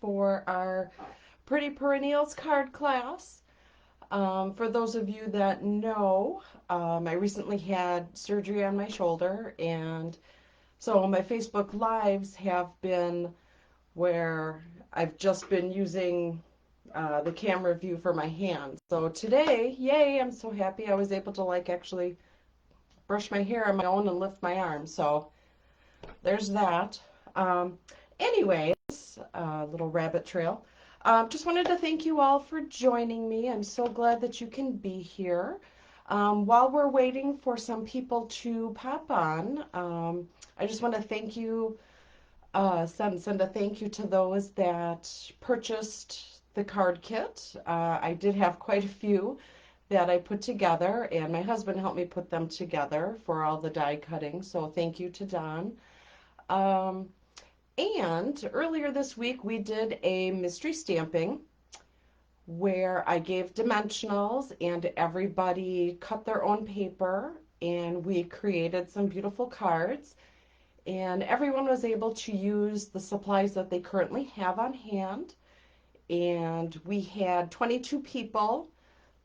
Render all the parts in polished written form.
for our Pretty Perennials card class. For those of you that know, I recently had surgery on my shoulder, and so my Facebook Lives have been where I've just been using the camera view for my hands. So today, yay, I'm so happy I was able to actually brush my hair on my own and lift my arm. So there's that. Um, Anyways, little rabbit trail. Just wanted to thank you all for joining me. I'm so glad that you can be here. While we're waiting for some people to pop on, I just want to thank you, send a thank you to those that purchased the card kit. I did have quite a few that I put together, and my husband helped me put them together for all the die cutting, so thank you to Don. Um, and earlier this week, we did a mystery stamping where I gave dimensionals and everybody cut their own paper and we created some beautiful cards. And everyone was able to use the supplies that they currently have on hand. And we had 22 people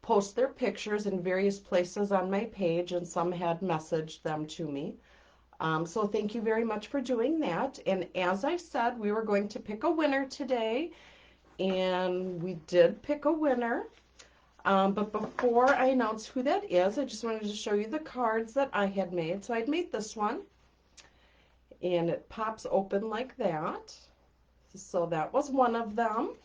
post their pictures in various places on my page, and some had messaged them to me. So thank you very much for doing that. And as I said, we were going to pick a winner today, and we did pick a winner. But before I announce who that is, I just wanted to show you the cards that I had made. So I'd made this one, and it pops open like that. So that was one of them.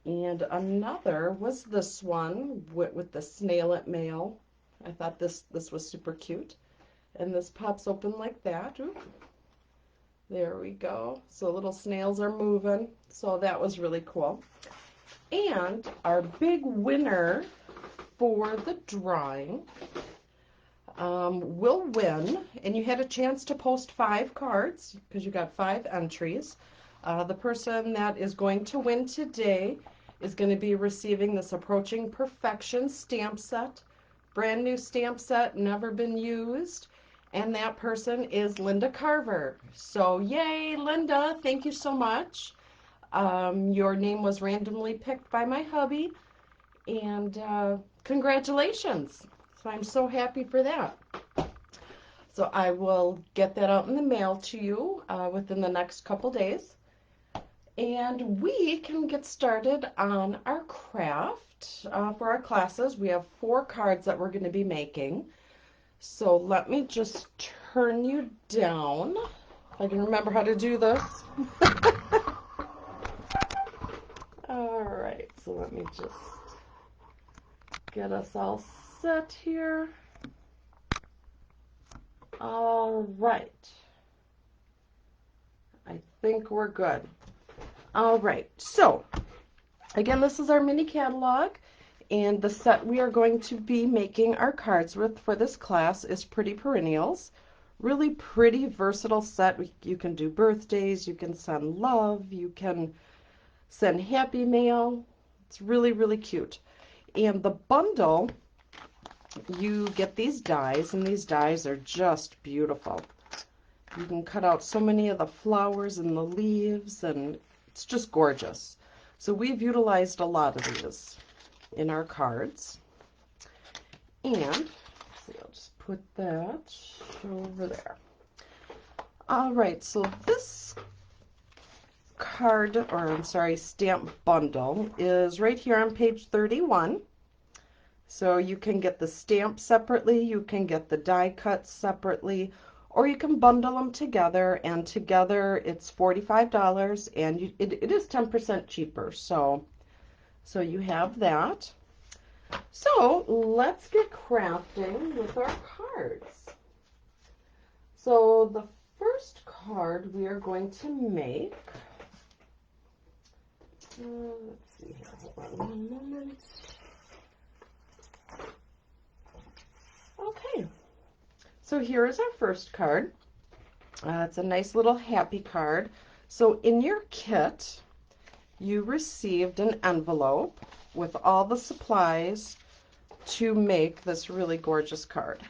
And another was this one with the snail mail. I thought this was super cute. And this pops open like that. Ooh. There we go. So little snails are moving. So that was really cool. And our big winner for the drawing will win. And you had a chance to post 5 cards because you got 5 entries. The person that is going to win today is going to be receiving this Approaching Perfection stamp set. Brand new stamp set, never been used. And that person is Linda Carver. So yay, Linda, thank you so much. Your name was randomly picked by my hubby, and congratulations. So I'm so happy for that. So I will get that out in the mail to you within the next couple days. And we can get started on our craft for our classes. We have 4 cards that we're going to be making. So let me just turn you down, if I can remember how to do this. All right, so let me just get us all set here. All right. I think we're good. All right, so again, this is our mini catalog. And the set we are going to be making our cards with for this class is Pretty Perennials. Really pretty, versatile set. You can do birthdays, you can send love, you can send happy mail. It's really, really cute. And the bundle, you get these dies, and these dies are just beautiful. You can cut out so many of the flowers and the leaves, and it's just gorgeous. So we've utilized a lot of these in our cards. And see, I'll just put that over there. All right, so this card, or I'm sorry, stamp bundle is right here on page 31. So you can get the stamp separately, you can get the die cuts separately, or you can bundle them together, and together it's $45, and it is 10% cheaper. So you have that. So let's get crafting with our cards. So the first card we are going to make, let's see here, hold on one moment. Okay, so here is our first card. It's a nice little happy card. So in your kit, you received an envelope with all the supplies to make this really gorgeous card.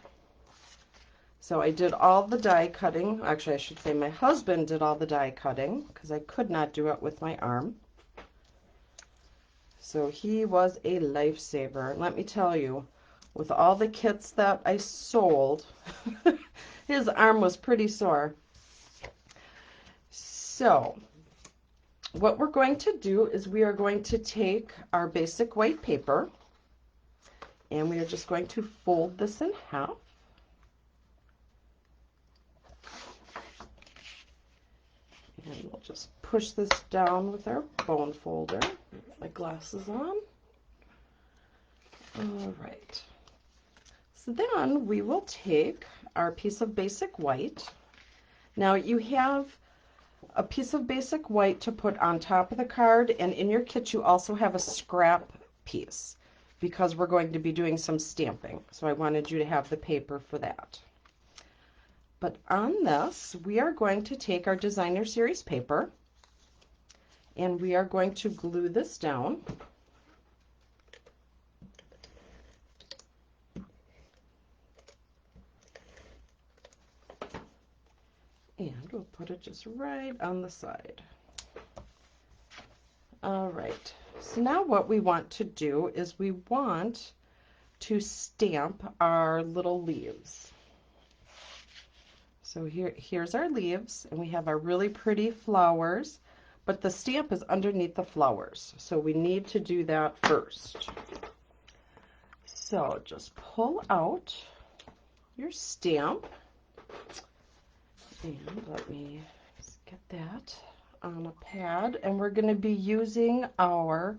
So I did all the die cutting. Actually, I should say my husband did all the die cutting because I could not do it with my arm. So he was a lifesaver. And let me tell you, with all the kits that I sold, his arm was pretty sore. So what we're going to do is we are going to take our basic white paper and we are just going to fold this in half. And we'll just push this down with our bone folder. Put my glasses on. All right. So then we will take our piece of basic white. Now you have a piece of basic white to put on top of the card, and in your kit you also have a scrap piece because we're going to be doing some stamping. So I wanted you to have the paper for that. But on this, we are going to take our designer series paper and we are going to glue this down. And we'll put it just right on the side. All right, so now what we want to do is we want to stamp our little leaves. So here's our leaves, and we have our really pretty flowers, but the stamp is underneath the flowers, so we need to do that first. So just pull out your stamp, and let me just get that on a pad, and we're going to be using our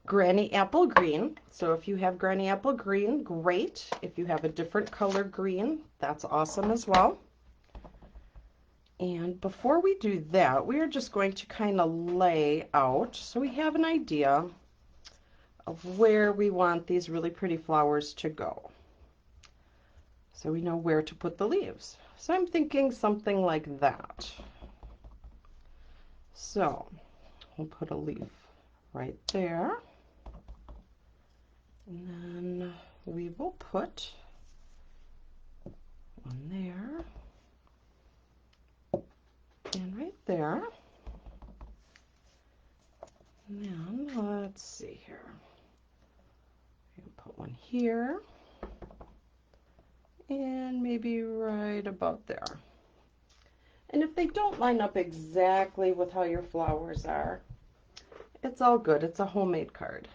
Granny Apple Green. So if you have Granny Apple Green, great. If you have a different color green, that's awesome as well. And before we do that, we are just going to kind of lay out so we have an idea of where we want these really pretty flowers to go. So we know where to put the leaves. So I'm thinking something like that. So we'll put a leaf right there. And then we will put one there and right there. And then let's see here. Put one here and maybe right about there. And if they don't line up exactly with how your flowers are, it's all good. It's a homemade card.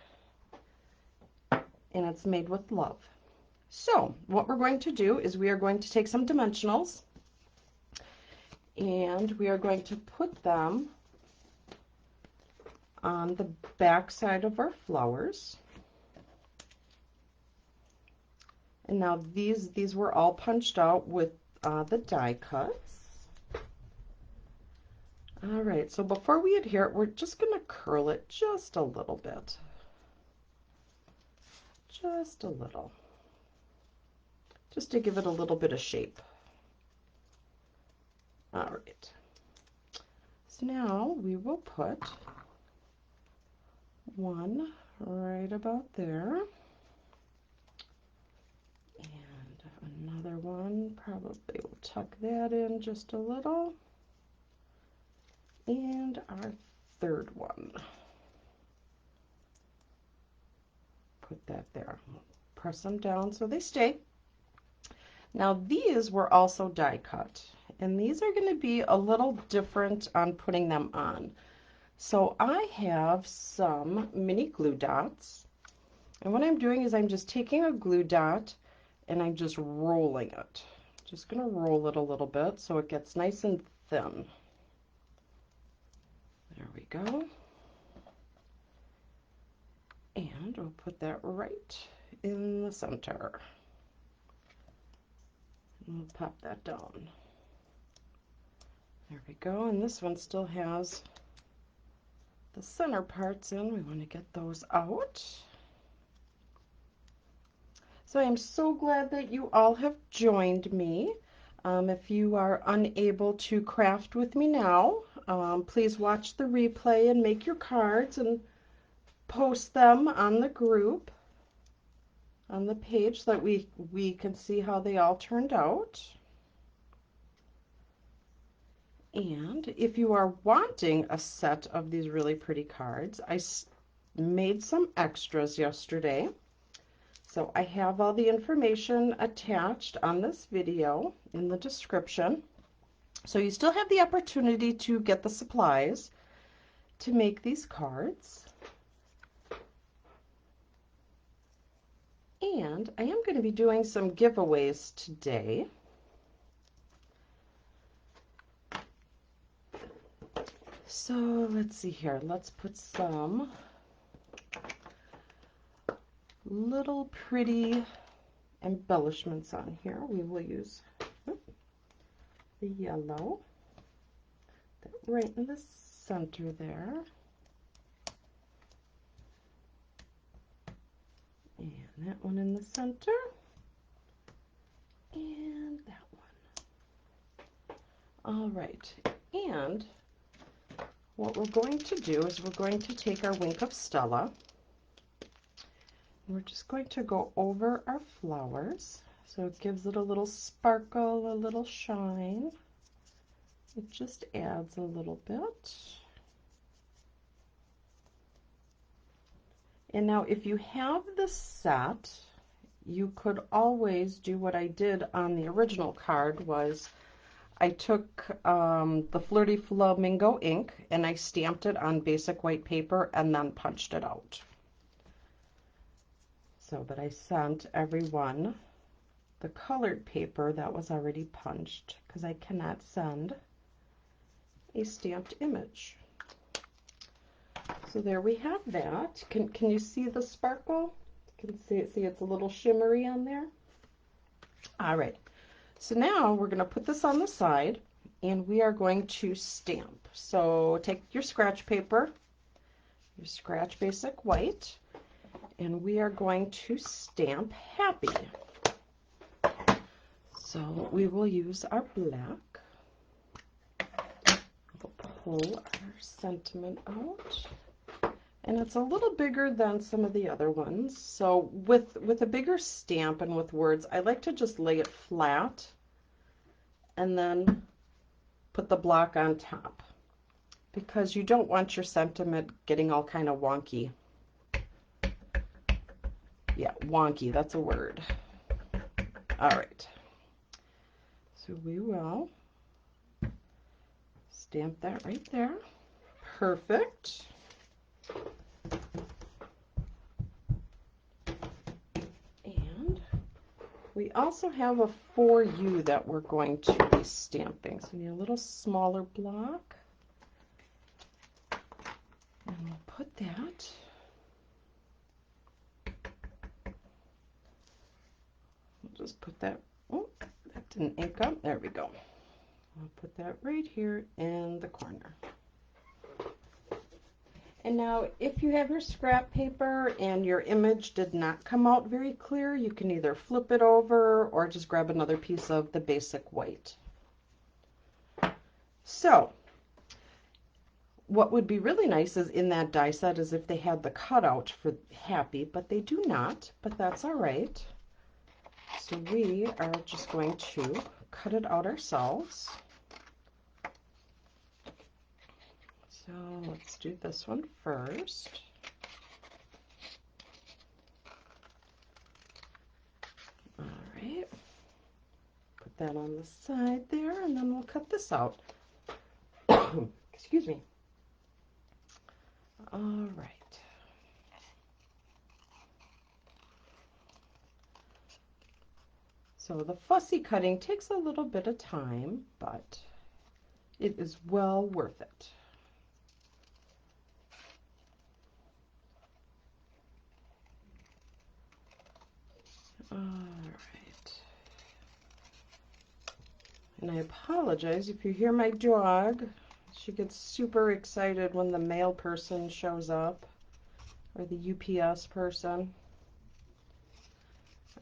And it's made with love. So what we're going to do is we are going to take some dimensionals and we are going to put them on the back side of our flowers. And now these were all punched out with the die cuts. All right, so before we adhere it, we're just going to curl it just a little bit. Just a little. Just to give it a little bit of shape. All right. So now we will put one right about there. And another one, probably we'll tuck that in just a little. And our third one. Put that there. Press them down so they stay. Now these were also die cut, and these are going to be a little different on putting them on. So I have some mini glue dots, and what I'm doing is I'm just taking a glue dot and I'm just rolling it. Just going to roll it a little bit so it gets nice and thin. There we go. And we'll put that right in the center. And we'll pop that down. There we go, and this one still has the center parts in. We want to get those out. So I'm so glad that you all have joined me. If you are unable to craft with me now, please watch the replay and make your cards and post them on the group. on the page so that we can see how they all turned out. And if you are wanting a set of these really pretty cards, I made some extras yesterday. So I have all the information attached on this video in the description. So you still have the opportunity to get the supplies to make these cards. And I am going to be doing some giveaways today. So let's see here. Let's put some little pretty embellishments on here. We will use the yellow right in the center there. And that one in the center. And that one. All right. And what we're going to do is we're going to take our Wink of Stella. We're just going to go over our flowers. So it gives it a little sparkle, a little shine. It just adds a little bit. And now if you have the set, you could always do what I did on the original card was I took the Flirty Flamingo ink and I stamped it on basic white paper and then punched it out. So that I sent everyone the colored paper that was already punched because I cannot send a stamped image. So there we have that. Can you see the sparkle? You can see it's a little shimmery on there. All right. So now we're going to put this on the side and we are going to stamp. So take your scratch paper, your scratch basic white, and we are going to stamp happy. So we will use our black. We'll pull our sentiment out. And it's a little bigger than some of the other ones. So with a bigger stamp and with words, I like to just lay it flat and then put the block on top because you don't want your sentiment getting all kind of wonky. Yeah, wonky, that's a word. All right. So we will stamp that right there. Perfect. And we also have a For You that we're going to be stamping. So we need a little smaller block. And we'll put that just put that, oh, that didn't ink up. There we go. I'll put that right here in the corner. And now if you have your scrap paper and your image did not come out very clear, you can either flip it over or just grab another piece of the basic white. So what would be really nice is in that die set is if they had the cutout for happy, but they do not, but that's all right. So we are just going to cut it out ourselves. So let's do this one first. All right, put that on the side there, and then we'll cut this out. Excuse me. All right. So the fussy cutting takes a little bit of time, but it is well worth it. All right. And I apologize if you hear my dog. She gets super excited when the mail person shows up, or the UPS person.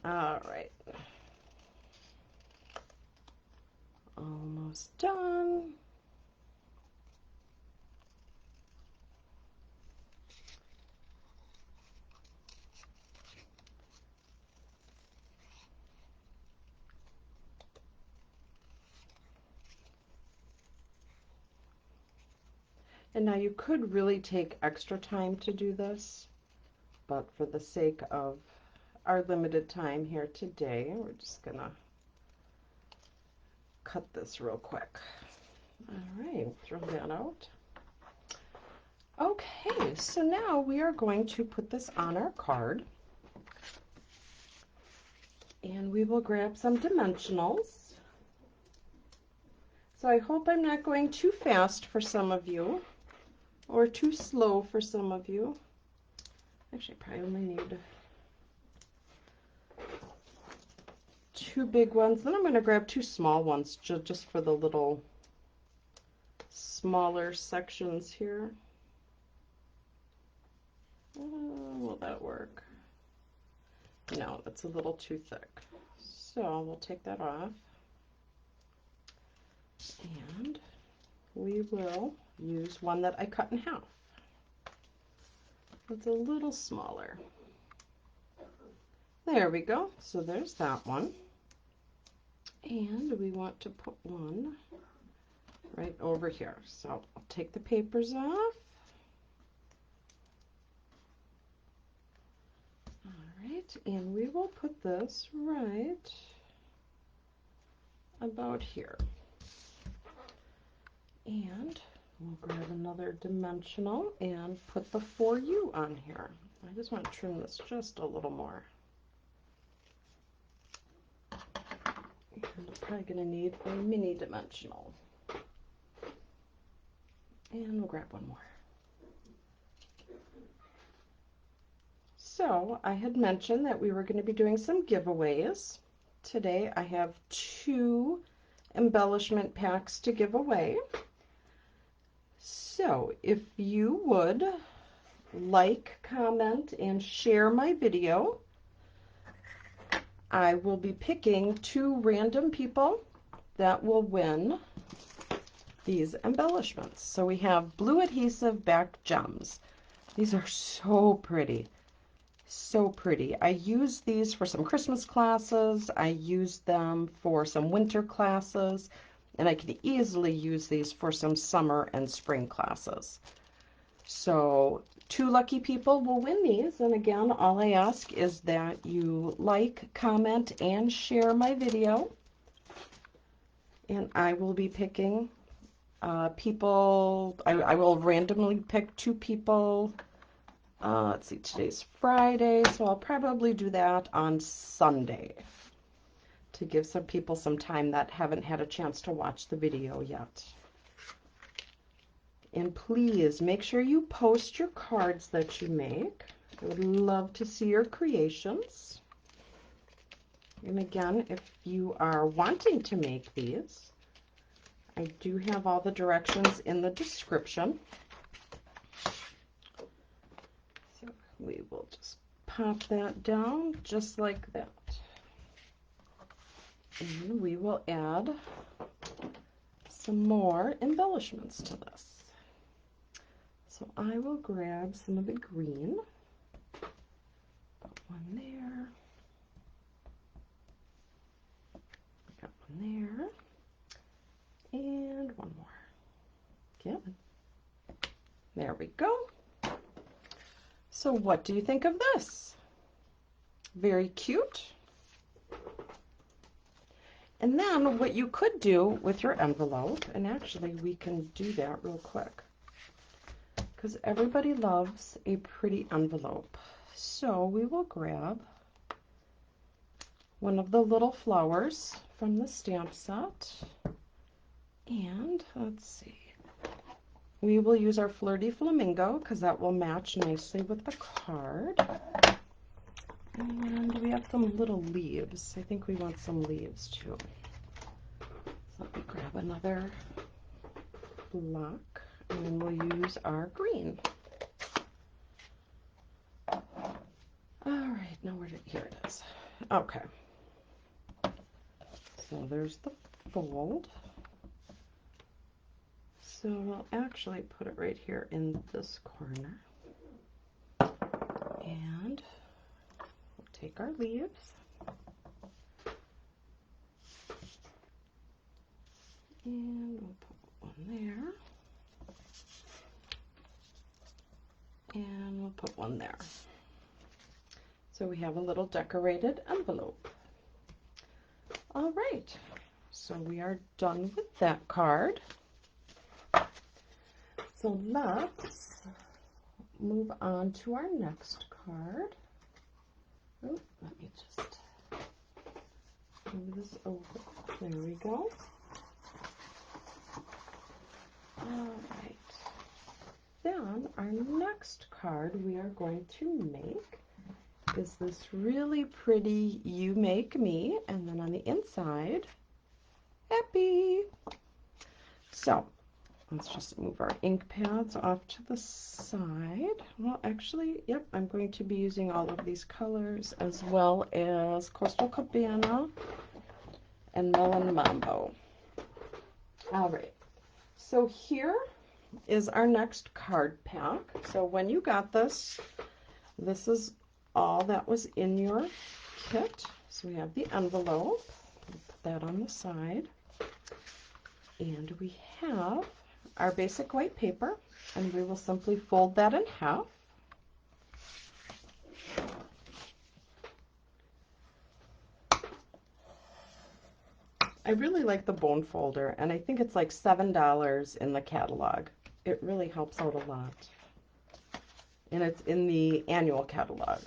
All right. Almost done. And now you could really take extra time to do this, but for the sake of our limited time here today, we're just gonna cut this real quick. All right, throw that out. Okay, so now we are going to put this on our card, and we will grab some dimensionals. So I hope I'm not going too fast for some of you, or too slow for some of you. Actually, I probably only need 2 big ones. Then I'm going to grab 2 small ones just for the little smaller sections here. Will that work? No, that's a little too thick. So we'll take that off. And we will use one that I cut in half. It's a little smaller. There we go. So there's that one. And we want to put one right over here. So I'll take the papers off. All right, and we will put this right about here. And we'll grab another dimensional and put the For You on here. I just want to trim this just a little more. And I'm probably going to need a mini dimensional. And we'll grab one more. So I had mentioned that we were going to be doing some giveaways. Today I have 2 embellishment packs to give away. So if you would like, comment, and share my video, I will be picking 2 random people that will win these embellishments. So we have blue adhesive backed gems. These are so pretty. So pretty. I use these for some Christmas classes. I use them for some winter classes. And I can easily use these for some summer and spring classes. So 2 lucky people will win these. And again, all I ask is that you like, comment, and share my video. And I will be picking people. I will randomly pick 2 people. Let's see, today's Friday, so I'll probably do that on Sunday to give some people some time that haven't had a chance to watch the video yet. And please make sure you post your cards that you make. I would love to see your creations. And again, if you are wanting to make these, I do have all the directions in the description. So we will just pop that down just like that. And we will add some more embellishments to this. So I will grab some of the green. Put one there. Got one there. And one more. Again. There we go. So what do you think of this? Very cute. And then what you could do with your envelope, and actually we can do that real quick, because everybody loves a pretty envelope. So we will grab one of the little flowers from the stamp set, and let's see, we will use our Flirty Flamingo because that will match nicely with the card. And we have some little leaves. I think we want some leaves too. So let me grab another block, and then we'll use our green. All right, now here it is. Okay. So there's the fold. So we'll actually put it right here in this corner. And we'll take our leaves. And we'll put one there. And we'll put one there. So we have a little decorated envelope. All right, so we are done with that card. So let's move on to our next card. Oh, let me just move this over. There we go. All right. Then our next card we are going to make is this really pretty You Make Me, and then on the inside, happy. So let's just move our ink pads off to the side. Well, actually, yep, I'm going to be using all of these colors as well as Coastal Cabana and Melon Mambo. All right, so here is our next card pack. So when you got this, this is all that was in your kit. So we have the envelope, put that on the side, and we have our basic white paper, and we will simply fold that in half. I really like the bone folder, and I think it's like $7 in the catalog. It really helps out a lot. And it's in the annual catalog.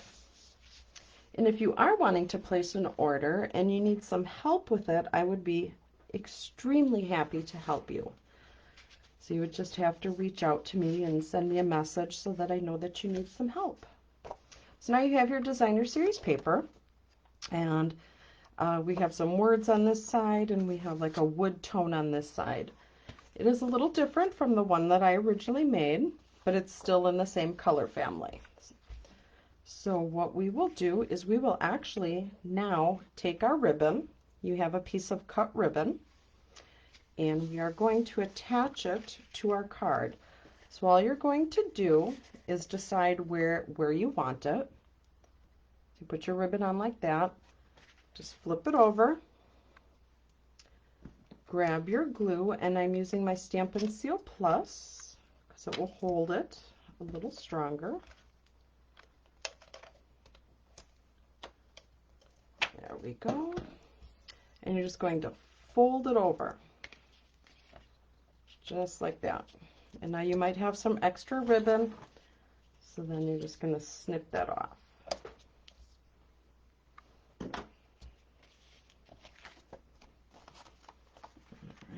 And if you are wanting to place an order and you need some help with it, I would be extremely happy to help you. So you would just have to reach out to me and send me a message so that I know that you need some help. So now you have your designer series paper, and we have some words on this side, and we have like a wood tone on this side. It is a little different from the one that I originally made, but it's still in the same color family. So what we will do is we will actually now take our ribbon. You have a piece of cut ribbon, and we are going to attach it to our card. So all you're going to do is decide where you want it. You put your ribbon on like that, just flip it over, grab your glue, and I'm using my Stampin' Seal Plus because it will hold it a little stronger. There we go. And you're just going to fold it over, just like that. And now you might have some extra ribbon, so then you're just going to snip that off. All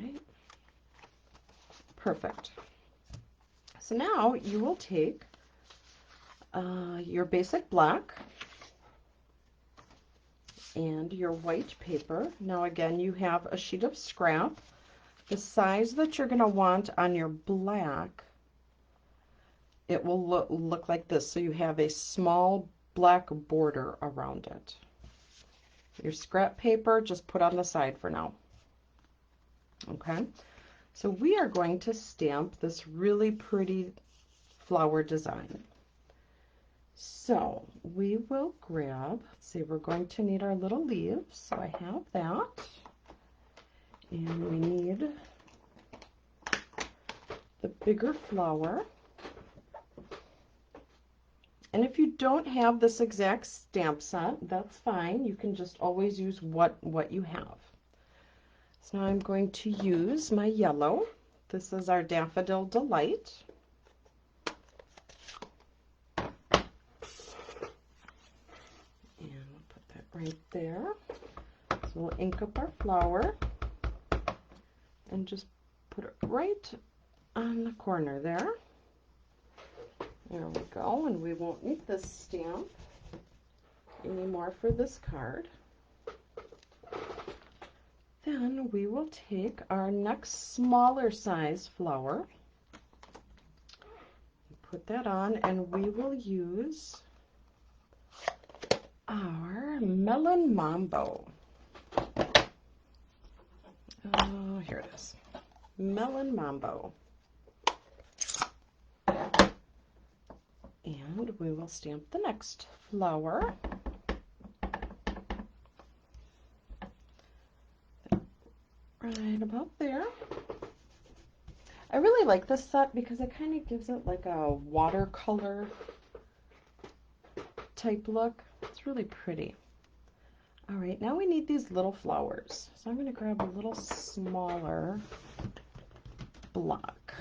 right. Perfect. So now you will take your basic black and your white paper. Now again, you have a sheet of scrap. The size that you're going to want on your black, it will look like this. So you have a small black border around it. Your scrap paper, just put on the side for now. Okay, so we are going to stamp this really pretty flower design. So we will grab, let's see, we're going to need our little leaves. So I have that. And we need the bigger flower. And if you don't have this exact stamp set, that's fine. You can just always use what you have. So now I'm going to use my yellow. This is our Daffodil Delight. And we'll put that right there. So we'll ink up our flower and just put it right on the corner there. There we go, and we won't need this stamp anymore for this card. Then we will take our next smaller size flower, put that on, and we will use our Melon Mambo. Oh, here it is. Melon Mambo. And we will stamp the next flower. Right about there. I really like this set because it kind of gives it like a watercolor type look. It's really pretty. All right, now we need these little flowers. So I'm going to grab a little smaller block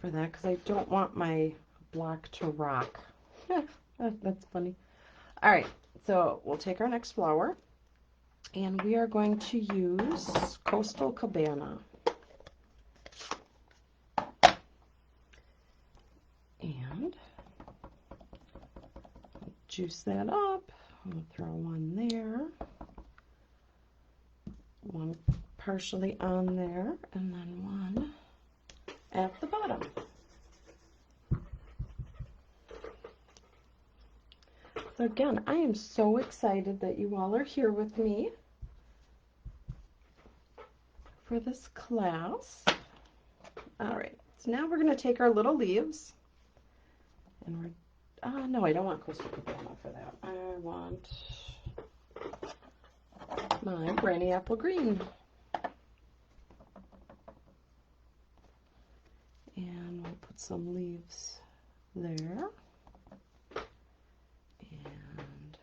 for that because I don't want my block to rock. That's funny. All right, so we'll take our next flower and we are going to use Coastal Cabana. And juice that up. We'll throw one there, one partially on there, and then one at the bottom. So again, I am so excited that you all are here with me for this class. All right, so now we're going to take our little leaves, and we're, no, I don't want Coastal Cabana for that. I want my Granny Apple Green. And we'll put some leaves there. And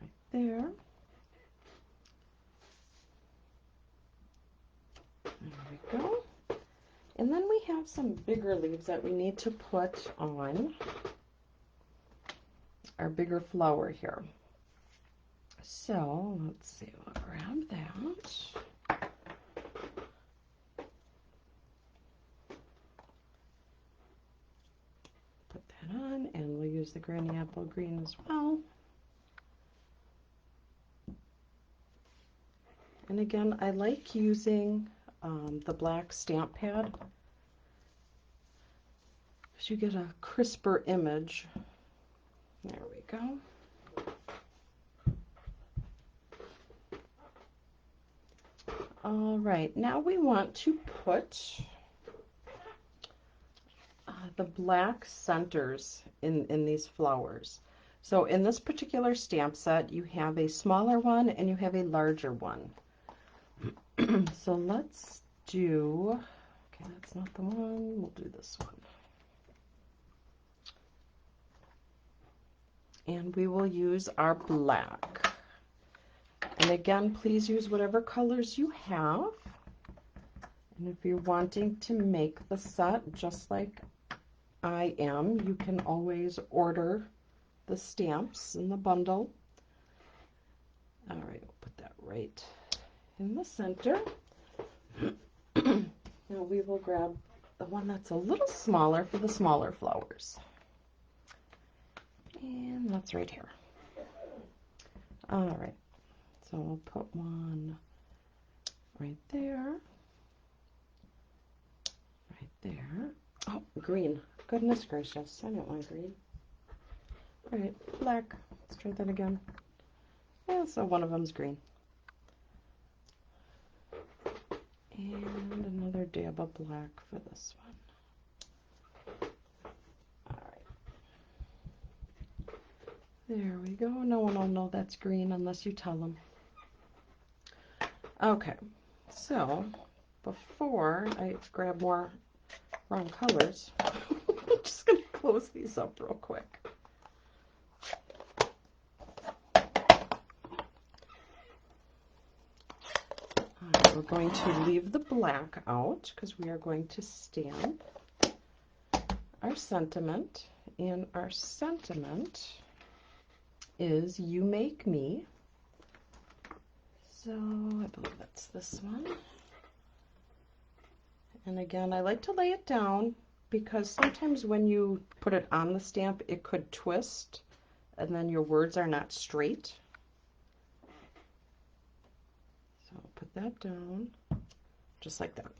right there. There we go. And then we have some bigger leaves that we need to put on our bigger flower here. So let's see, we'll grab that. Put that on, and we'll use the Granny Apple Green as well. And again, I like using the black stamp pad because you get a crisper image. There we go. All right, now we want to put the black centers in these flowers. So in this particular stamp set, you have a smaller one and you have a larger one. So let's do, okay, that's not the one, we'll do this one. And we will use our black. And again, please use whatever colors you have. And if you're wanting to make the set just like I am, you can always order the stamps in the bundle. All right, we'll put that right in the center. Now we will grab the one that's a little smaller for the smaller flowers. And that's right here. All right, so we'll put one right there, right there. Oh, green. Goodness gracious, I don't want green. All right, black. Let's try that again. Yeah, so one of them's green. And another dab of black for this one. All right. There we go. No one will know that's green unless you tell them. Okay, so before I grab more wrong colors, I'm just going to close these up real quick. We're going to leave the black out because we are going to stamp our sentiment, and our sentiment is "You Make Me." So I believe that's this one. And again, I like to lay it down because sometimes when you put it on the stamp, it could twist and then your words are not straight. So I'll put that down just like that.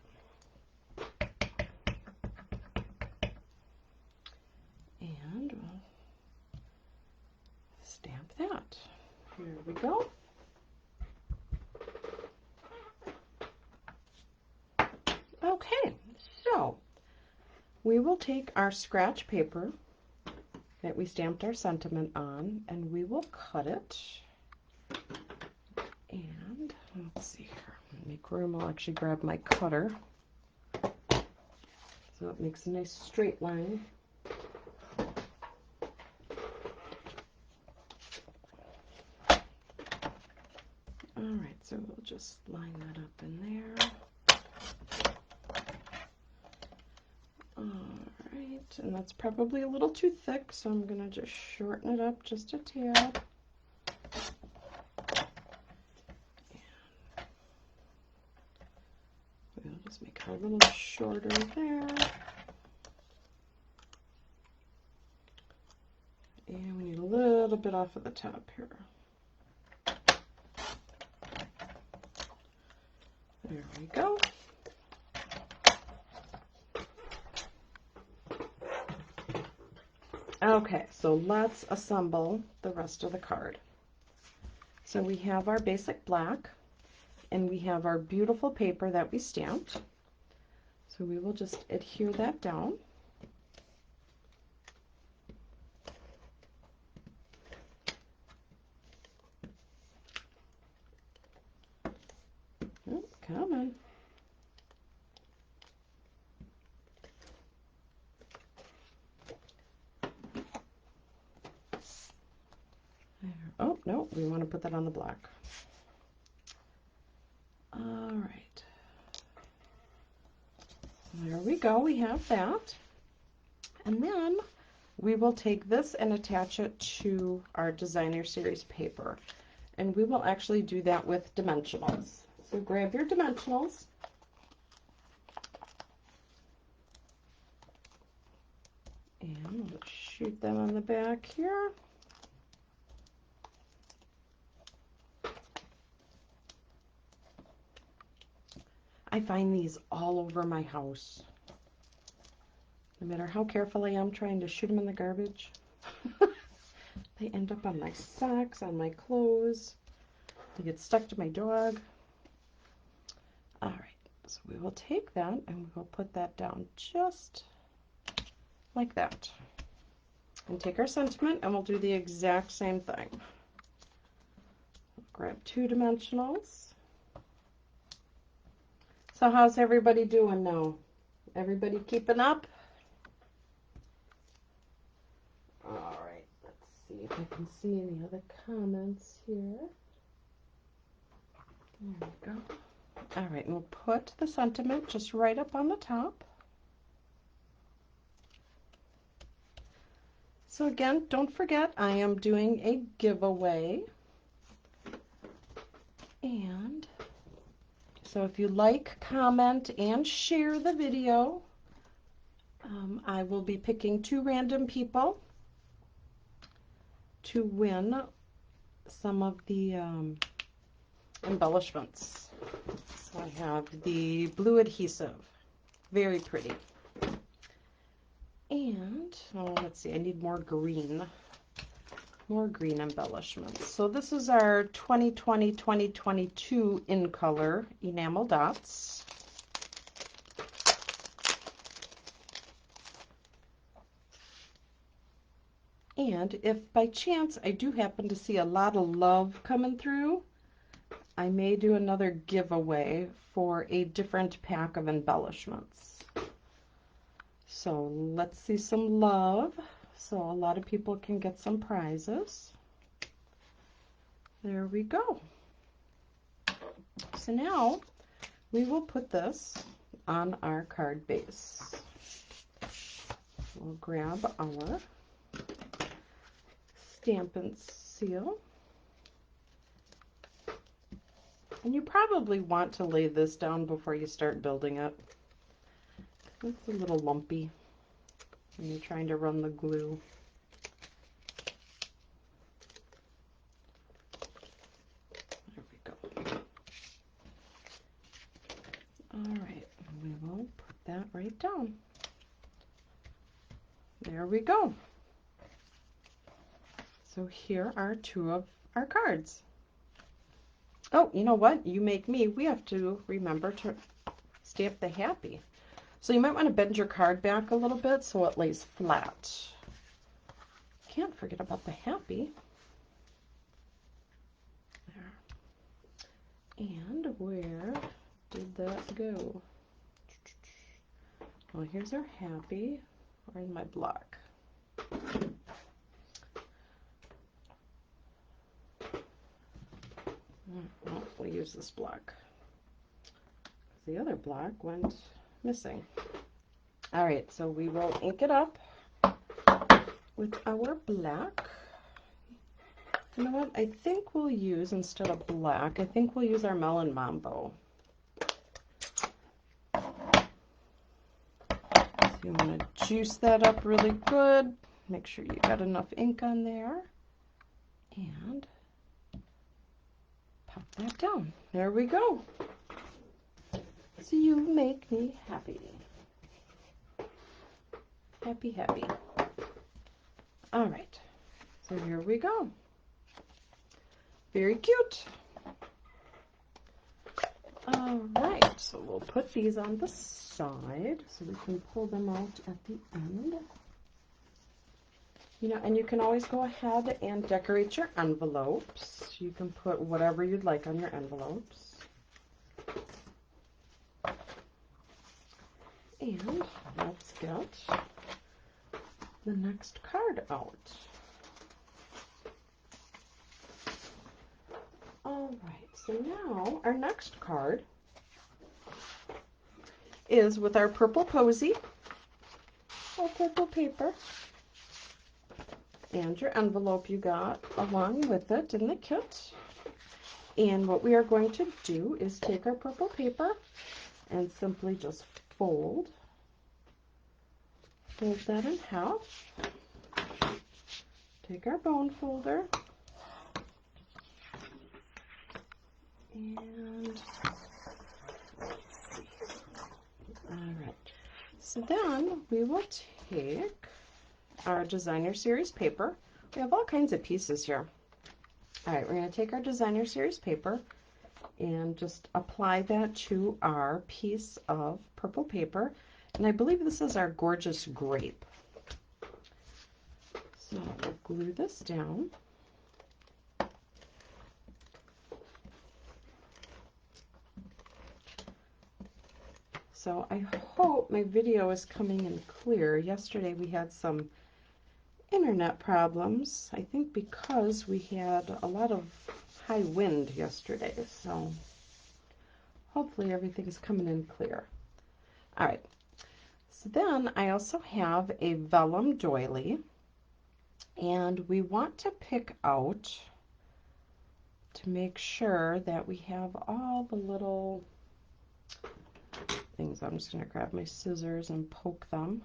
And we'll stamp that. Here we go. Okay, so we will take our scratch paper that we stamped our sentiment on and we will cut it. And let's see here, make room. I'll actually grab my cutter so it makes a nice straight line. Alright, so we'll just line that up in there. Alright, and that's probably a little too thick, so I'm going to just shorten it up just a tad. We'll just make it a little shorter there. And we need a little bit off of the top here. There we go. Okay, so let's assemble the rest of the card. So we have our basic black, and we have our beautiful paper that we stamped. So we will just adhere that down. Oh, come on. There. Oh, no, we want to put that on the black. All right. There we go, we have that. And then we will take this and attach it to our designer series paper. And we will actually do that with dimensionals. So grab your dimensionals. And we'll shoot them on the back here. I find these all over my house. No matter how careful I am trying to shoot them in the garbage, they end up on my socks, on my clothes. They get stuck to my dog. All right, so we will take that and we will put that down just like that. And take our sentiment and we'll do the exact same thing. Grab two dimensionals. So how's everybody doing now? Everybody keeping up? All right, let's see if I can see any other comments here. There we go. All right, and we'll put the sentiment just right up on the top. So again, don't forget, I am doing a giveaway. And so if you like, comment, and share the video, I will be picking 2 random people to win some of the embellishments. So I have the blue adhesive, very pretty. And, oh, let's see, I need more green embellishments. So this is our 2020-2022 in color enamel dots. And if by chance I do happen to see a lot of love coming through, I may do another giveaway for a different pack of embellishments. So let's see some love, so a lot of people can get some prizes. There we go. So now we will put this on our card base. We'll grab our Stampin' Seal. And you probably want to lay this down before you start building it. It's a little lumpy when you're trying to run the glue. There we go. All right, we will put that right down. There we go. So here are 2 of our cards. Oh, you know what? You make me. We have to remember to stamp the happy. So you might want to bend your card back a little bit so it lays flat. Can't forget about the happy. There. And where did that go? Well, here's our happy. Where's my block? Well, we'll use this block. The other block went missing. All right, so we will ink it up with our black. You know what? I think we'll use, instead of black, I think we'll use our Melon Mambo. So you want to juice that up really good. Make sure you got enough ink on there. And pop that down. There we go. So you make me happy. Happy, happy. All right. So here we go. Very cute. All right. So we'll put these on the side so we can pull them out at the end. You know, and you can always go ahead and decorate your envelopes. You can put whatever you'd like on your envelopes. And let's get the next card out. All right, so now our next card is with our purple posy, or purple paper, and your envelope you got along with it in the kit. And what we are going to do is take our purple paper and simply just fold that in half. Take our bone folder and let's see. All right. So then we will take our designer series paper. We have all kinds of pieces here. All right, we're going to take our designer series paper and just apply that to our piece of purple paper. And I believe this is our gorgeous grape. So we'll glue this down. So I hope my video is coming in clear. Yesterday we had some internet problems, I think because we had a lot of high wind yesterday. So hopefully everything's coming in clear. All right. So then I also have a vellum doily, and we want to pick out to make sure that we have all the little things. I'm just going to grab my scissors and poke them,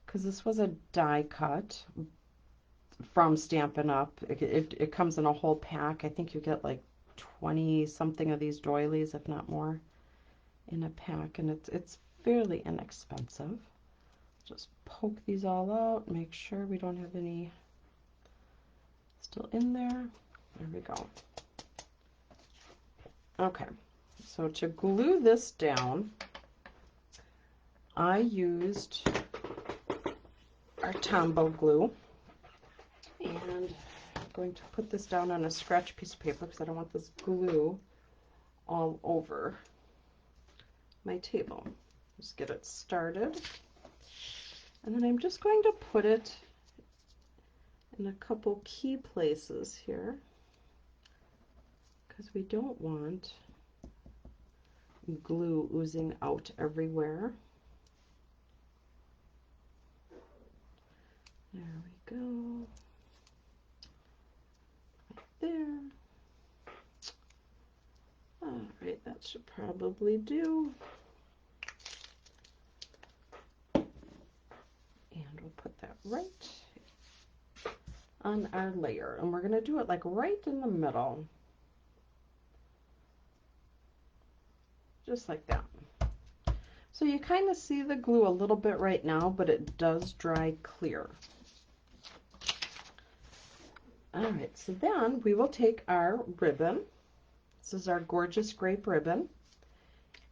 because this was a die cut from Stampin' Up. It comes in a whole pack. I think you get like 20 something of these doilies, if not more, in a pack, and it's fairly inexpensive. Just poke these all out, make sure we don't have any still in there. There we go. Okay, so to glue this down, I used our Tombow glue, and I'm going to put this down on a scratch piece of paper because I don't want this glue all over my table. Just get it started, and then I'm just going to put it in a couple key places here, because we don't want glue oozing out everywhere. There we go. Right there. All right, that should probably do. And we'll put that right on our layer. And we're going to do it like right in the middle. Just like that. So you kind of see the glue a little bit right now, but it does dry clear. All right, so then we will take our ribbon. This is our gorgeous grape ribbon,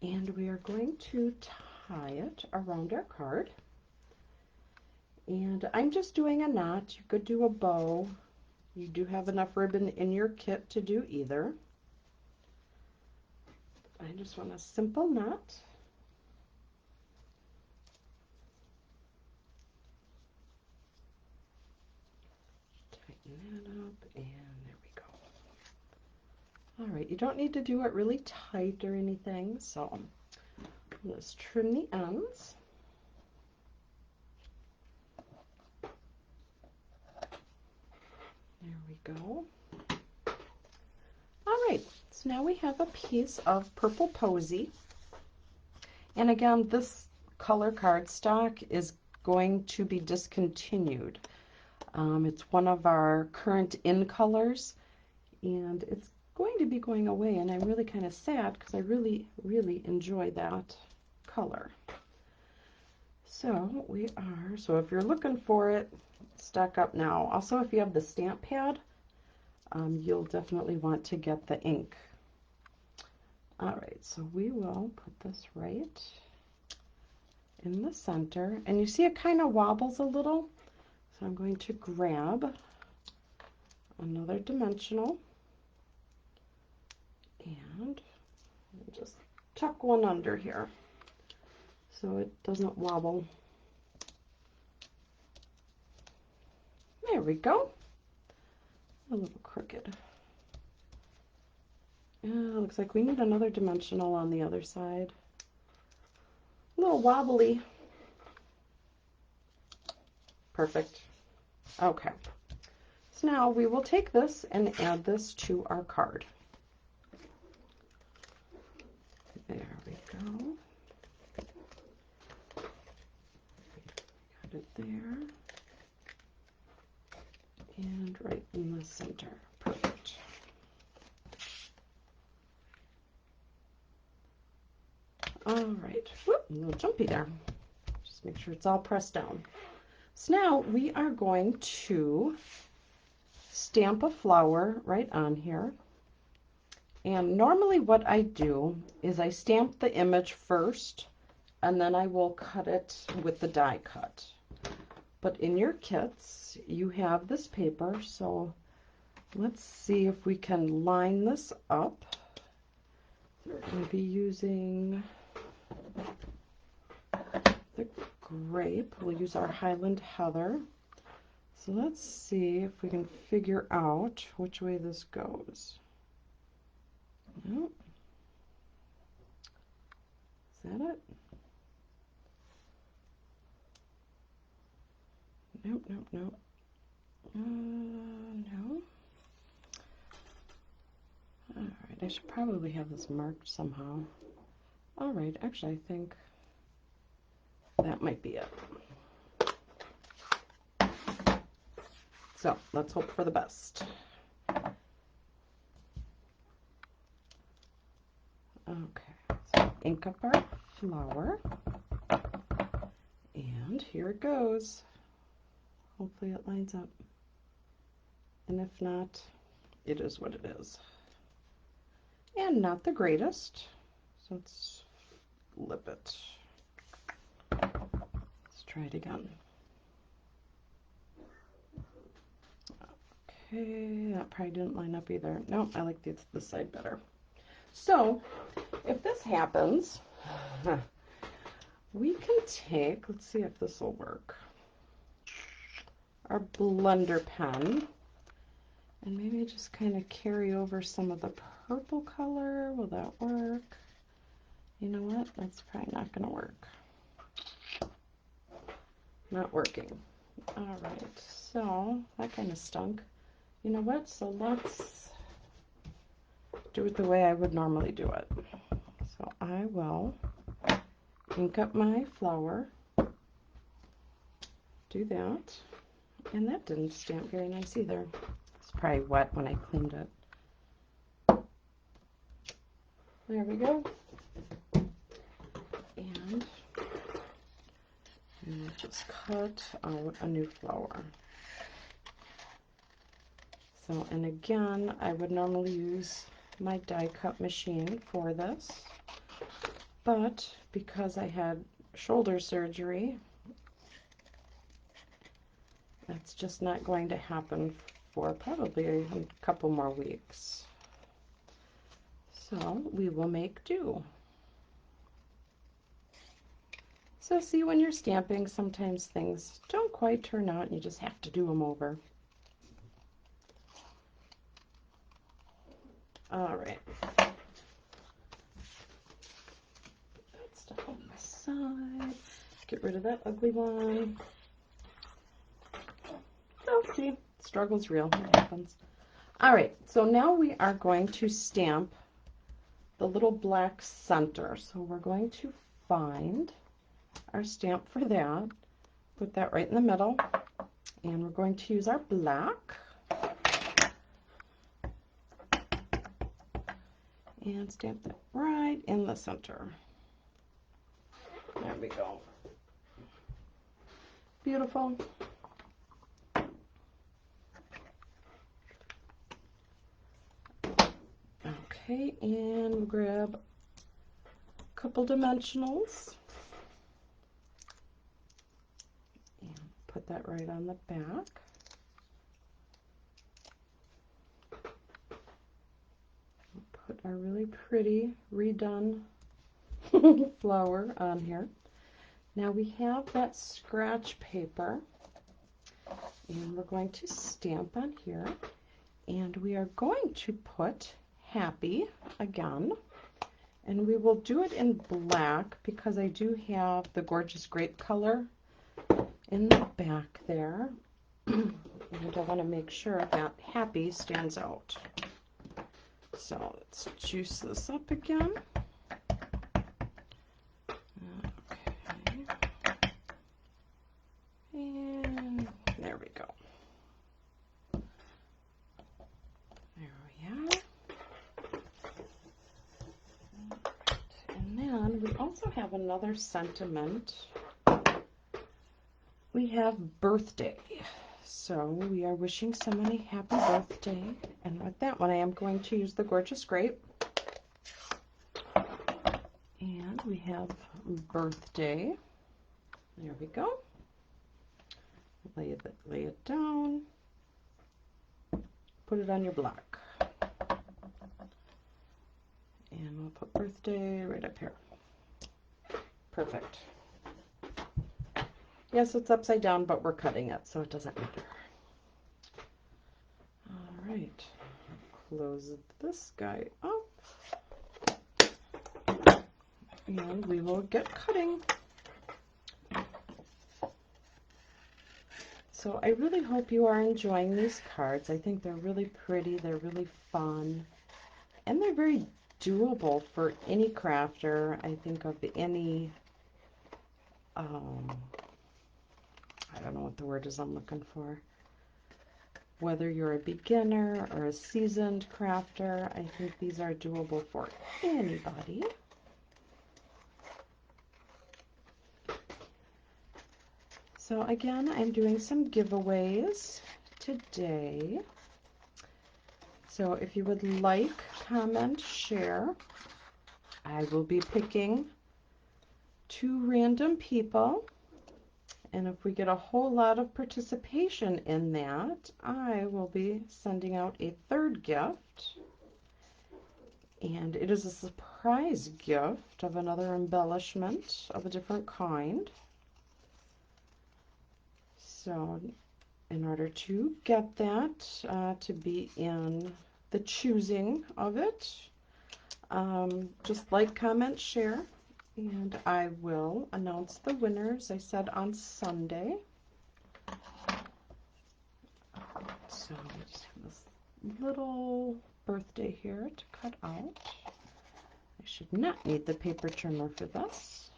and we are going to tie it around our card. And I'm just doing a knot. You could do a bow. You do have enough ribbon in your kit to do either. I just want a simple knot. Tighten that up, and there we go. All right, you don't need to do it really tight or anything, so let's trim the ends. There we go. All right, so now we have a piece of purple posy. And again, this color cardstock is going to be discontinued. It's one of our current in colors, and it's going to be going away, and I'm really kind of sad because I really, really enjoy that color. So so if you're looking for it, stock up now. Also, if you have the stamp pad, you'll definitely want to get the ink. All right, so we will put this right in the center, and you see it kind of wobbles a little, so I'm going to grab another dimensional and just tuck one under here so it doesn't wobble. There we go. A little crooked. Looks like we need another dimensional on the other side. A little wobbly. Perfect. Okay. So now we will take this and add this to our card. There we go. Got it there. And right in the center. Perfect. All right. Whoop, a little jumpy there. Just make sure it's all pressed down. So now we are going to stamp a flower right on here. And normally what I do is I stamp the image first, and then I will cut it with the die cut. But in your kits, you have this paper, so let's see if we can line this up. We're going to be using the grape. We'll use our Highland Heather. So let's see if we can figure out which way this goes. Nope. Is that it? Nope, nope, nope. No. All right, I should probably have this marked somehow. All right, actually, I think that might be it. So let's hope for the best. Okay, so ink up our flower, and here it goes. Hopefully it lines up, and if not, it is what it is. And not the greatest, so let's flip it. Let's try it again. Okay, that probably didn't line up either. Nope, I like this side better. So, if this happens, we can take, let's see if this will work, our blender pen, and maybe just kind of carry over some of the purple color. Will that work? You know what? That's probably not going to work. Not working. All right, so that kind of stunk. You know what? So let's do it the way I would normally do it. So I will ink up my flower, do that, and that didn't stamp very nice either. It's probably wet when I cleaned it. There we go. And we'll just cut out a new flower. So, and again, I would normally use my die cut machine for this, but because I had shoulder surgery, that's just not going to happen for probably a couple more weeks. So we will make do. So see, when you're stamping, sometimes things don't quite turn out and you just have to do them over. All right. That stuff on the side. Get rid of that ugly one. Oh, see, struggle's real. It happens. All right, so now we are going to stamp the little black center. So we're going to find our stamp for that. Put that right in the middle. And we're going to use our black. And stamp that right in the center. There we go. Beautiful. Okay, and we'll grab a couple dimensionals and put that right on the back. Put our really pretty redone flower on here. Now we have that scratch paper, and we're going to stamp on here, and we are going to put happy again, and we will do it in black because I do have the gorgeous grape color in the back there, and I want to make sure that happy stands out. So let's juice this up again. Okay. And there we go. There we are. And then we also have another sentiment. We have birthday. So we are wishing someone a happy birthday. And with that one, I am going to use the gorgeous grape. And we have birthday. There we go. Lay it down. Put it on your block. And we'll put birthday right up here. Perfect. Yes, it's upside down, but we're cutting it, so it doesn't matter. All right. Close this guy up. And we will get cutting. So I really hope you are enjoying these cards. I think they're really pretty, they're really fun, and they're very doable for any crafter. I think of any, I don't know what the word is I'm looking for. Whether you're a beginner or a seasoned crafter, I think these are doable for anybody. So again, I'm doing some giveaways today. So if you would like, comment, share. I will be picking 2 random people. And if we get a whole lot of participation in that, I will be sending out a 3rd gift. And it is a surprise gift of another embellishment of a different kind. So in order to get that, to be in the choosing of it, just like, comment, share, and I will announce the winners, I said, on Sunday. So I just have this little birthday here to cut out. I should not need the paper trimmer for this.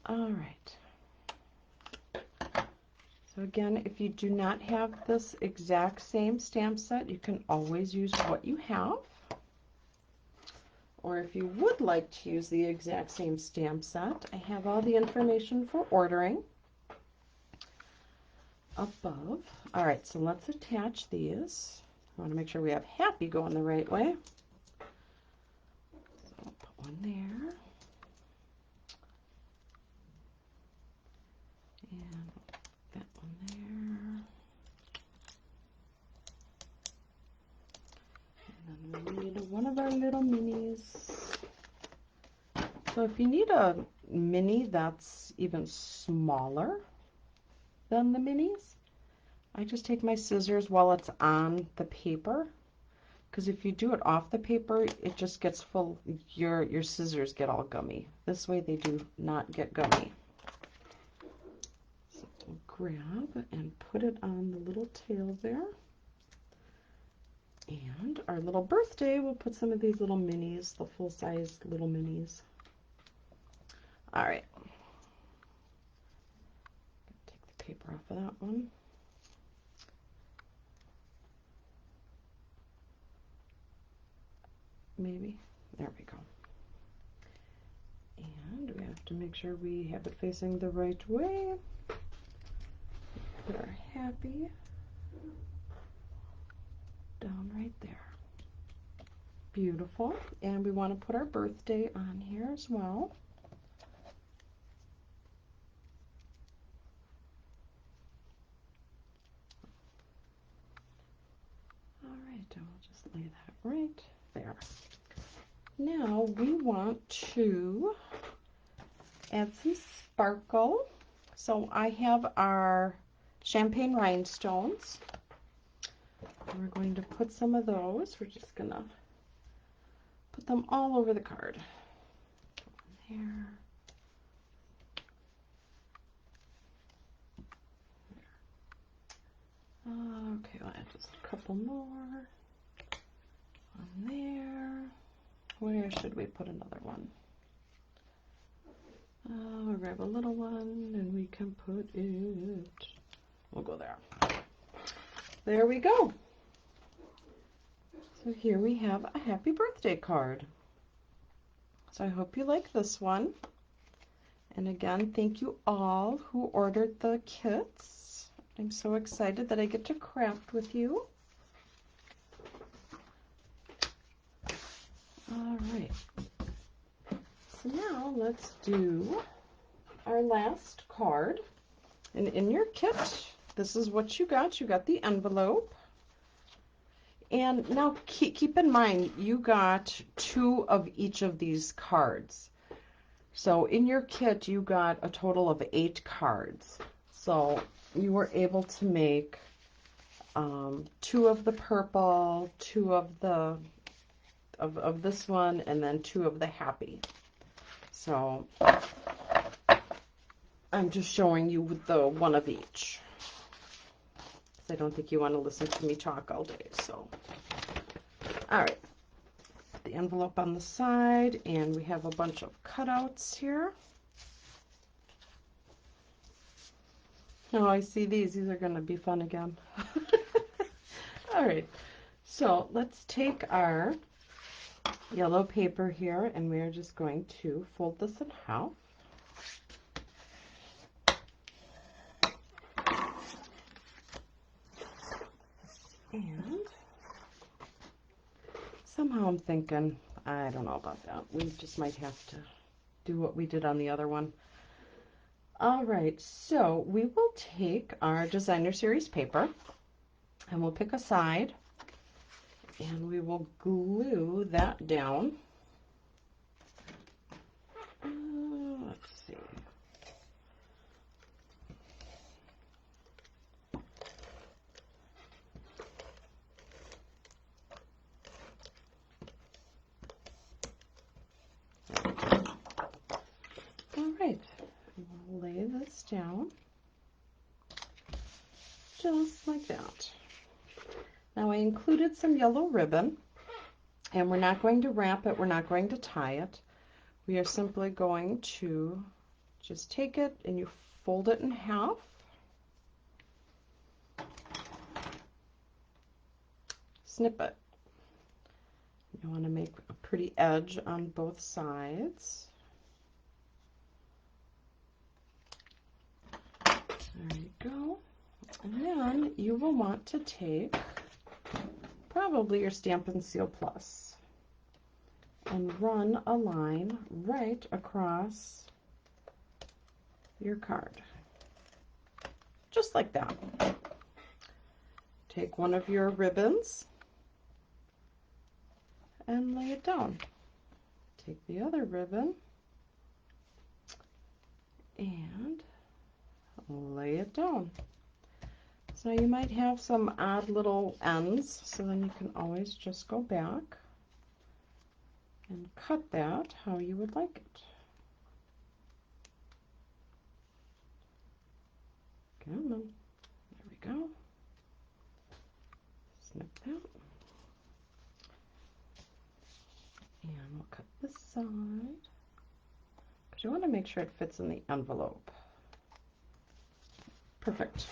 All right. So again, if you do not have this exact same stamp set, you can always use what you have. Or if you would like to use the exact same stamp set, I have all the information for ordering above. All right, so let's attach these. I want to make sure we have happy going the right way. So I'll put one there. And that one there. So if you need a mini that's even smaller than the minis, I just take my scissors while it's on the paper, because if you do it off the paper, it just gets full, your scissors get all gummy. This way they do not get gummy. So we'll grab and put it on the little tail there. And our little birthday, we'll put some of these little minis, the full-size little minis. All right. Take the paper off of that one. Maybe. There we go. And we have to make sure we have it facing the right way. Put our happy down right there. Beautiful. And we want to put our birthday on here as well. All right, and we'll just lay that right there. Now we want to add some sparkle. So I have our champagne rhinestones. We're going to put some of those. We're just going to put them all over the card. Here. Okay, I'll add just a couple more on there. Where should we put another one? We'll grab a little one and we can put it, we'll go there. There we go. So here we have a happy birthday card. So I hope you like this one. And again, thank you all who ordered the kits. I'm so excited that I get to craft with you. All right. So now let's do our last card. And in your kit, this is what you got. You got the envelope. And now keep in mind, you got 2 of each of these cards. So in your kit, you got a total of 8 cards. So you were able to make 2 of the purple, 2 of the of this one, and then 2 of the happy. So I'm just showing you with the 1 of each. I don't think you want to listen to me talk all day. So, all right. The envelope on the side, and we have a bunch of cutouts here. Oh, I see these. These are going to be fun again. All right. So let's take our yellow paper here, and we're just going to fold this in half. And somehow I'm thinking, I don't know about that. We just might have to do what we did on the other one. All right, so we will take our designer series paper and we'll pick a side and we will glue that down. Let's see. All right, we'll lay this down just like that. Now I included some yellow ribbon, and we're not going to wrap it, we're not going to tie it. We are simply going to just take it and you fold it in half. Snip it. You want to make a pretty edge on both sides. There you go. And then you will want to take probably your Stampin' Seal Plus and run a line right across your card. Just like that. Take one of your ribbons and lay it down. Take the other ribbon and lay it down. So you might have some odd little ends, so then you can always just go back and cut that how you would like it. Come on, there we go. Snip that. And we'll cut this side, because you want to make sure it fits in the envelope. Perfect.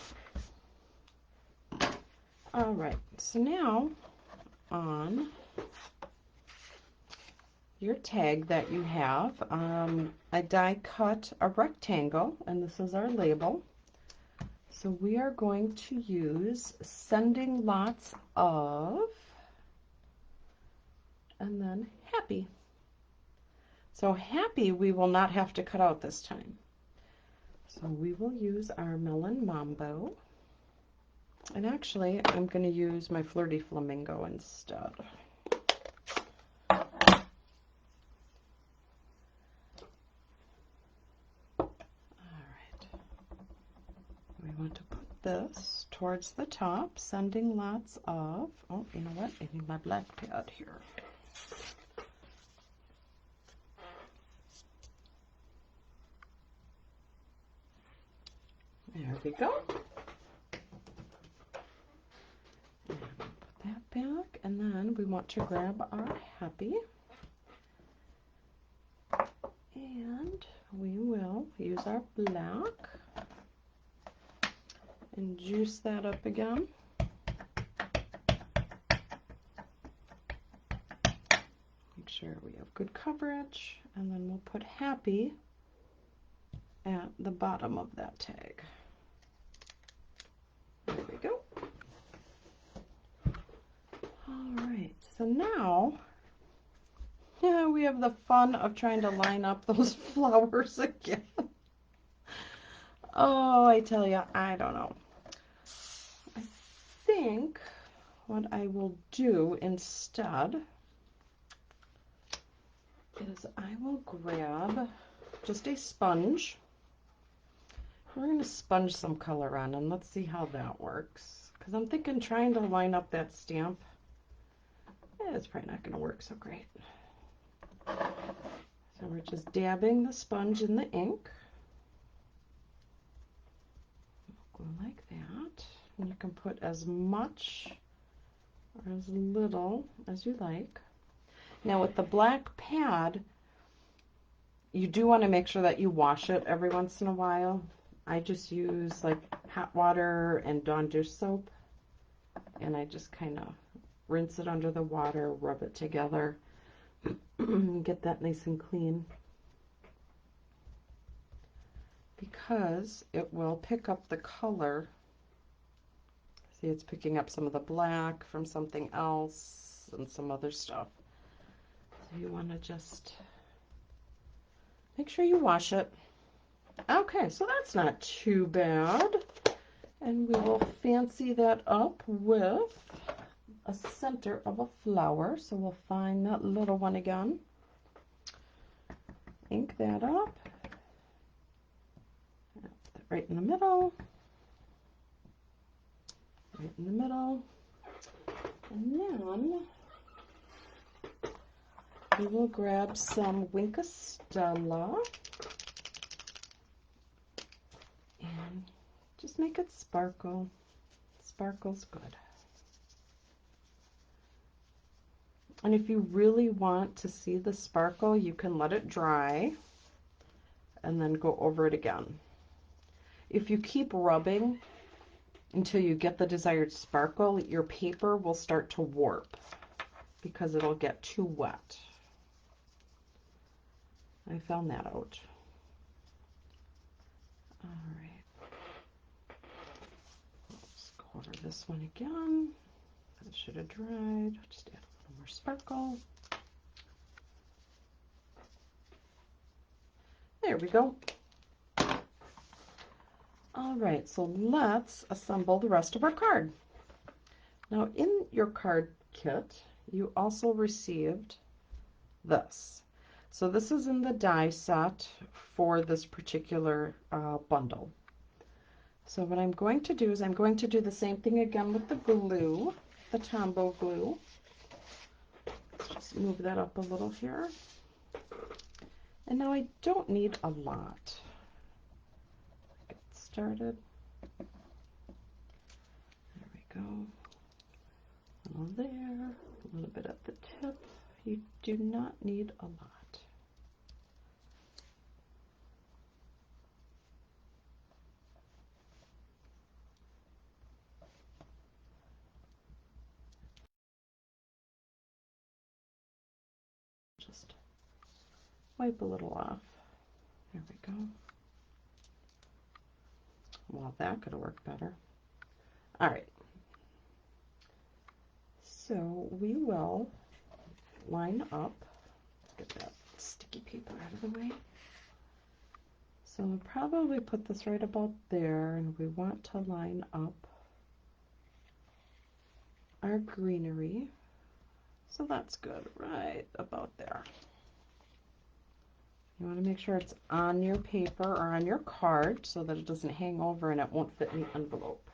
All right, so now on your tag that you have, I die cut a rectangle, and this is our label. So we are going to use sending lots of, and then happy. So happy we will not have to cut out this time. So we will use our Melon Mambo. And actually, I'm going to use my Flirty Flamingo instead. We want to put this towards the top, sending lots of, oh, you know what? I need my black pad here. There we go. And put that back, and then we want to grab our happy. And we will use our black and juice that up again. Make sure we have good coverage, and then we'll put happy at the bottom of that tag. There we go. All right, so now we have the fun of trying to line up those flowers again. Oh, I tell you, I don't know. I think what I will do instead is I will grab just a sponge. We're going to sponge some color on, and let's see how that works. Because I'm thinking trying to line up that stamp, it's probably not going to work so great. So we're just dabbing the sponge in the ink. Go like that. And you can put as much or as little as you like. Now with the black pad, you do want to make sure that you wash it every once in a while. I just use like hot water and Dawn dish soap, and I just kind of rinse it under the water, rub it together, get that nice and clean, because it will pick up the color. See, it's picking up some of the black from something else and some other stuff. So you want to just make sure you wash it. Okay, so that's not too bad. And we will fancy that up with a center of a flower. So we'll find that little one again. Ink that up. Right in the middle. Right in the middle. And then we will grab some Winka Stella and just make it sparkle. Sparkle's good. And if you really want to see the sparkle, you can let it dry and then go over it again. If you keep rubbing until you get the desired sparkle, your paper will start to warp because it'll get too wet. I found that out. All right. Let's cover this one again. That should have dried. Just add a little more sparkle. There we go. All right, so let's assemble the rest of our card. Now in your card kit, you also received this. So this is in the die set for this particular bundle. So what I'm going to do is I'm going to do the same thing again with the glue, the Tombow glue. Let's just move that up a little here. And now I don't need a lot. Get started. There we go. A little there, a little bit at the tip. You do not need a lot. Just wipe a little off. There we go. Well, that could work better. All right. So we will line up. Get that sticky paper out of the way. So we'll probably put this right about there, and we want to line up our greenery. So that's good, right about there. You want to make sure it's on your paper or on your card so that it doesn't hang over and it won't fit in the envelope.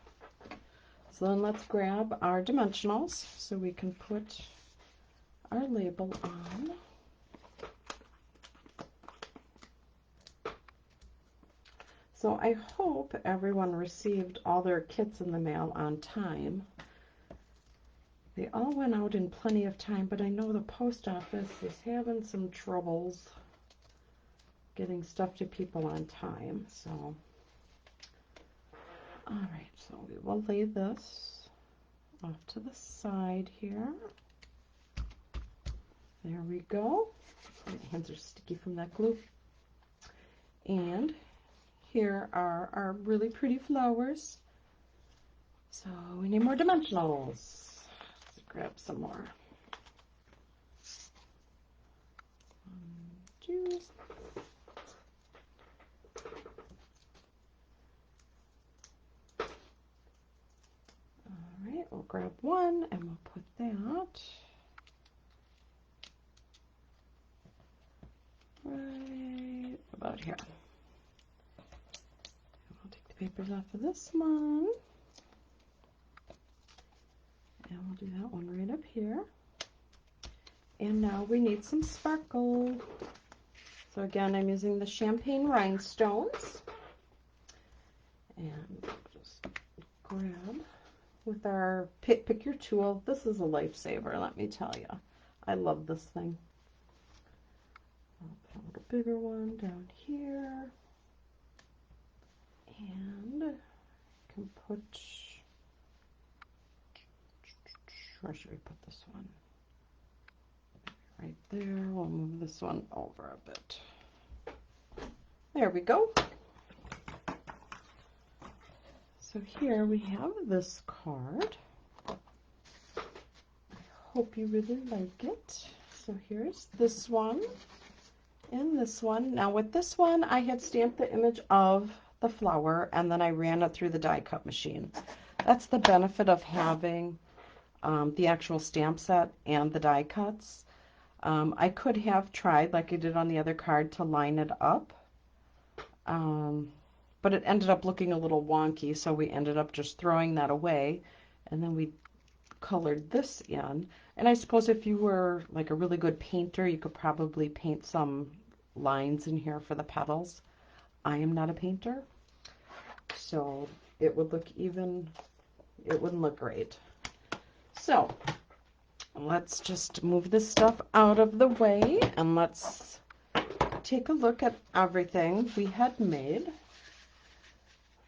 So then let's grab our dimensionals so we can put our label on. So I hope everyone received all their kits in the mail on time. They all went out in plenty of time, but I know the post office is having some troubles getting stuff to people on time. So, all right, so we will lay this off to the side here. There we go. My hands are sticky from that glue. And here are our really pretty flowers. So we need more dimensionals. Let's grab some more. Two. All right, we'll grab one and we'll put that right about here. We'll take the papers off of this one. And we'll do that one right up here. And now we need some sparkle. So again, I'm using the champagne rhinestones. And just grab with our pick your tool. This is a lifesaver, let me tell you. I love this thing. I'll put a little bigger one down here. And I can put, where should we put this one? Right there. We'll move this one over a bit. There we go. So here we have this card. I hope you really like it. So here's this one and this one. Now with this one, I had stamped the image of the flower and then I ran it through the die cut machine. That's the benefit of having the actual stamp set and the die cuts. I could have tried, like I did on the other card, to line it up, but it ended up looking a little wonky, so we ended up just throwing that away, and then we colored this in. And I suppose if you were like a really good painter, you could probably paint some lines in here for the petals. I am not a painter, so it would look even, it wouldn't look great. So let's just move this stuff out of the way and let's take a look at everything we had made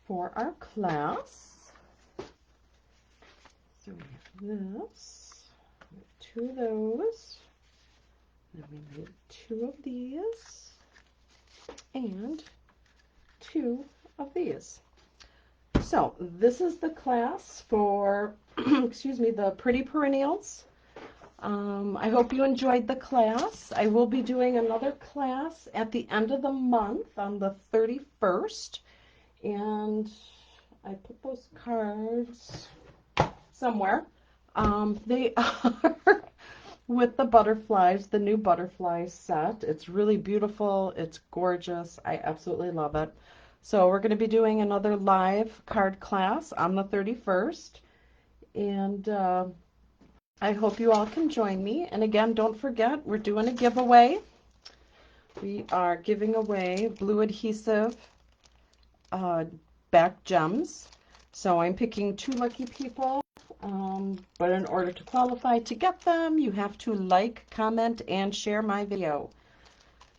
for our class. So we have this, we have two of those, then we made two of these, and two of these. So this is the class for, excuse me, the Pretty Perennials. I hope you enjoyed the class. I will be doing another class at the end of the month on the 31st. And I put those cards somewhere. They are with the butterflies, the new butterfly set. It's really beautiful. It's gorgeous. I absolutely love it. So we're going to be doing another live card class on the 31st. And I hope you all can join me. And again, don't forget, we're doing a giveaway. We are giving away blue adhesive uh, back gems. So I'm picking 2 lucky people. But in order to qualify to get them, you have to like, comment, and share my video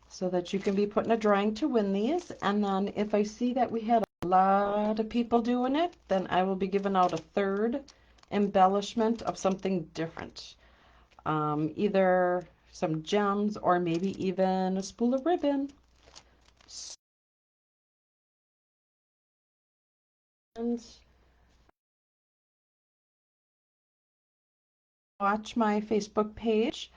so that you can be put in a drawing to win these. And then if I see that we had a lot of people doing it, then I will be giving out a third embellishment of something different. Either some gems or maybe even a spool of ribbon. And watch my Facebook page.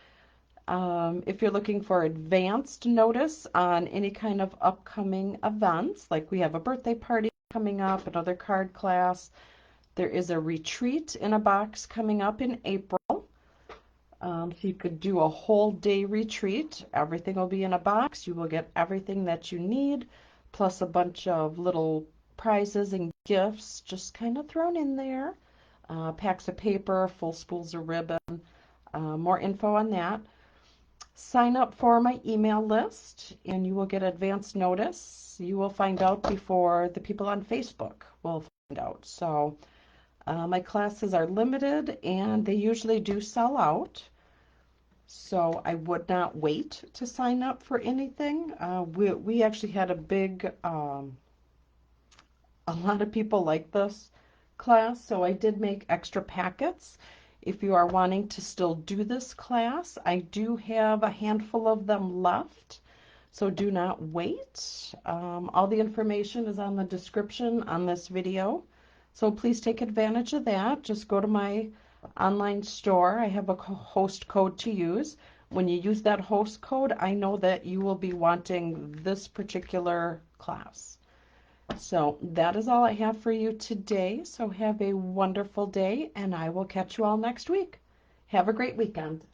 If you're looking for advanced notice on any kind of upcoming events, like we have a birthday party coming up, another card class, there is a retreat in a box coming up in April. So you could do a whole day retreat. Everything will be in a box. You will get everything that you need, plus a bunch of little prizes and gifts just kind of thrown in there. Packs of paper, full spools of ribbon. More info on that. Sign up for my email list and you will get advance notice. You will find out before the people on Facebook will find out. So my classes are limited and they usually do sell out. So I would not wait to sign up for anything. We actually had a lot of people like this class, so I did make extra packets. If you are wanting to still do this class, I do have a handful of them left, so do not wait. All the information is on the description on this video, so please take advantage of that. Just go to my online store. I have a host code to use. When you use that host code, I know that you will be wanting this particular class. So that is all I have for you today. So have a wonderful day, and I will catch you all next week. Have a great weekend.